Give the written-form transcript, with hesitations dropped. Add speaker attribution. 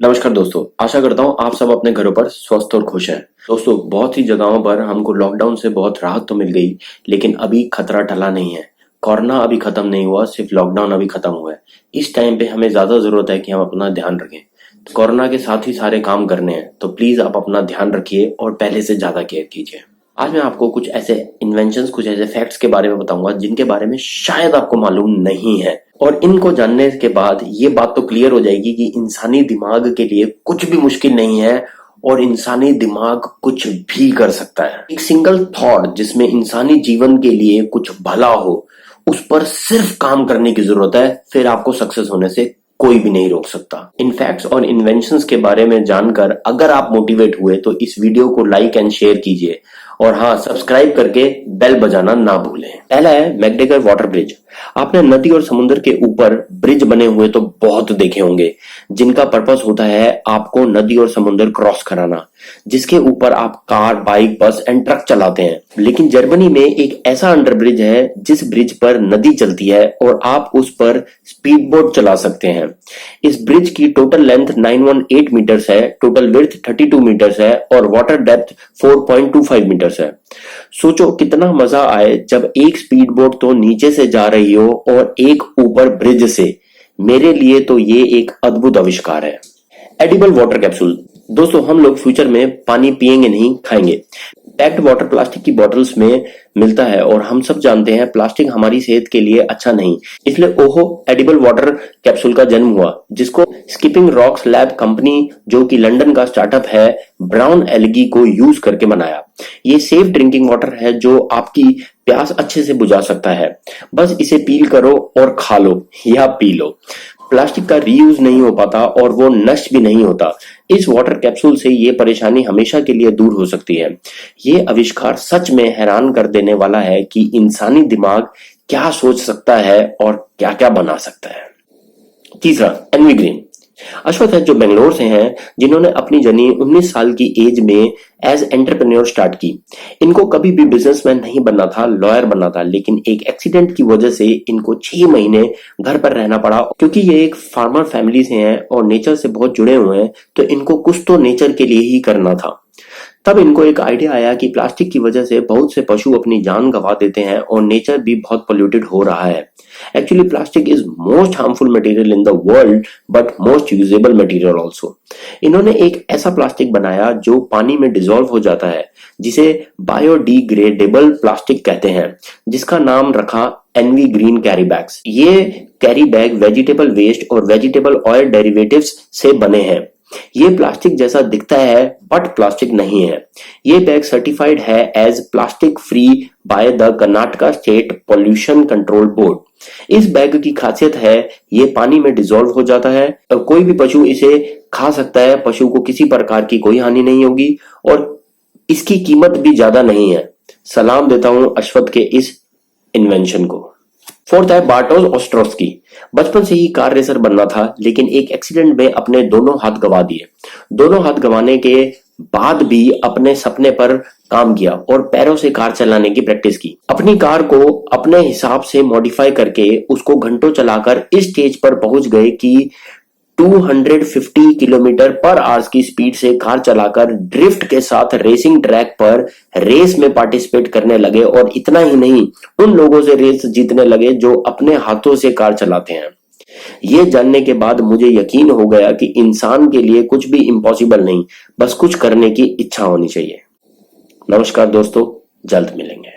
Speaker 1: नमस्कार दोस्तों, आशा करता हूँ आप सब अपने घरों पर स्वस्थ और खुश हैं। दोस्तों, बहुत ही जगहों पर हमको लॉकडाउन से बहुत राहत तो मिल गई, लेकिन अभी खतरा टला नहीं है। कोरोना अभी खत्म नहीं हुआ, सिर्फ लॉकडाउन अभी खत्म हुआ है। इस टाइम पे हमें ज्यादा जरूरत है कि हम अपना ध्यान रखें। तो कोरोना के साथ ही सारे काम करने हैं, तो प्लीज आप अपना ध्यान रखिए और पहले से ज्यादा केयर कीजिए। आज मैं आपको कुछ ऐसे इन्वेंशंस, कुछ ऐसे फैक्ट्स के बारे में बताऊंगा जिनके बारे में शायद आपको मालूम नहीं है, और इनको जानने के बाद ये बात तो क्लियर हो जाएगी कि इंसानी दिमाग के लिए कुछ भी मुश्किल नहीं है और इंसानी दिमाग कुछ भी कर सकता है। एक सिंगल थॉट जिसमें इंसानी जीवन के लिए कुछ भला हो, उस पर सिर्फ काम करने की जरूरत है, फिर आपको सक्सेस होने से कोई भी नहीं रोक सकता। इन फैक्ट्स और इन्वेंशंस के बारे में जानकर अगर आप मोटिवेट हुए तो इस वीडियो को लाइक एंड शेयर कीजिए, और हाँ, सब्सक्राइब करके बेल बजाना ना भूलें। पहला है मैकग्रेगर वाटर ब्रिज। आपने नदी और समुद्र के ऊपर ब्रिज बने हुए तो बहुत देखे होंगे, जिनका पर्पस होता है आपको नदी और समुद्र क्रॉस कराना, जिसके ऊपर आप कार, बाइक, बस एंड ट्रक चलाते हैं। लेकिन जर्मनी में एक ऐसा अंडर ब्रिज है जिस ब्रिज पर नदी चलती है और आप उस पर स्पीड बोट चला सकते हैं। इस ब्रिज की टोटल लेंथ 918 मीटर्स है, टोटल विड्थ 32 मीटर्स है और वाटर डेप्थ 4.25 मीटर्स है। सोचो कितना मजा आए जब एक स्पीड बोट तो नीचे से जा रही हो और एक ऊपर ब्रिज से। मेरे लिए तो ये एक अद्भुत आविष्कार है। Edible water capsule. दोस्तों, हम लोग फ्यूचर में पानी पिएंगे नहीं, खाएंगे। पैक्ड वाटर प्लास्टिक की बोतल्स में मिलता है और हम सब जानते हैं प्लास्टिक हमारी सेहत के लिए अच्छा नहीं। इसलिए ओहो एडिबल वाटर कैप्सूल का जन्म हुआ, जिसको स्किपिंग रॉक्स लैब कंपनी, जो कि लंदन का स्टार्टअप है, ब्राउन एल्गी को यूज करके बनाया। ये सेफ ड्रिंकिंग वाटर है जो आपकी प्यास अच्छे से बुझा सकता है। बस इसे पील करो और खा लो या पी लो। प्लास्टिक का रीयूज नहीं हो पाता और वो नष्ट भी नहीं होता। इस वाटर कैप्सूल से ये परेशानी हमेशा के लिए दूर हो सकती है। ये आविष्कार सच में हैरान कर देने वाला है कि इंसानी दिमाग क्या सोच सकता है और क्या क्या बना सकता है। तीसरा, एनवी ग्रीन। अश्वथ है जो बेंगलोर से हैं, जिन्होंने अपनी जर्नी 19 साल की एज में एज एंटरप्रेन्योर स्टार्ट की। इनको कभी भी बिजनेसमैन नहीं बनना था, लॉयर बनना था, लेकिन एक एक्सीडेंट की वजह से इनको 6 महीने घर पर रहना पड़ा। क्योंकि ये एक फार्मर फैमिली से हैं और नेचर से बहुत जुड़े हुए हैं, तो इनको कुछ तो नेचर के लिए ही करना था। तब इनको एक आइडिया आया कि प्लास्टिक की वजह से बहुत से पशु अपनी जान गंवा देते हैं और नेचर भी बहुत पोल्यूटेड हो रहा है। Actually plastic is most harmful material in the world, but most usable material also. इन्होंने एक ऐसा प्लास्टिक बनाया जो पानी में डिजोल्व हो जाता है, जिसे बायोडिग्रेडेबल प्लास्टिक कहते हैं, जिसका नाम रखा एनवी ग्रीन कैरी बैग्स। ये कैरी बैग वेजिटेबल वेस्ट और वेजिटेबल ऑयल डेरिवेटिव्स से बने हैं। ये प्लास्टिक जैसा दिखता है बट प्लास्टिक नहीं है। ये बैग सर्टिफाइड है as plastic free by the Karnataka state pollution control board. इस बैग की खासियत है ये पानी में डिजोल्व हो जाता है और कोई भी पशु इसे खा सकता है। पशु को किसी प्रकार की कोई हानि नहीं होगी और इसकी कीमत भी ज्यादा नहीं है। सलाम देता हूं अश्वथ के इस इन्वेंशन को। फोर्थ है बार्टोस ओस्ट्रोस्की। बचपन से ही कार रेसर बनना था, लेकिन एक एक्सीडेंट में अपने दोनों हाथ गंवा दिए। दोनों हाथ गंवाने के बाद भी अपने सपने पर काम किया और पैरों से कार चलाने की प्रैक्टिस की। अपनी कार को अपने हिसाब से मॉडिफाई करके उसको घंटों चलाकर इस स्टेज पर पहुंच गए कि 250 किलोमीटर पर आवर की स्पीड से कार चलाकर ड्रिफ्ट के साथ रेसिंग ट्रैक पर रेस में पार्टिसिपेट करने लगे। और इतना ही नहीं, उन लोगों से रेस जीतने लगे जो अपने हाथों से कार चलाते हैं। ये जानने के बाद मुझे यकीन हो गया कि इंसान के लिए कुछ भी इम्पॉसिबल नहीं, बस कुछ करने की इच्छा होनी चाहिए। नमस्कार दोस्तों, जल्द मिलेंगे।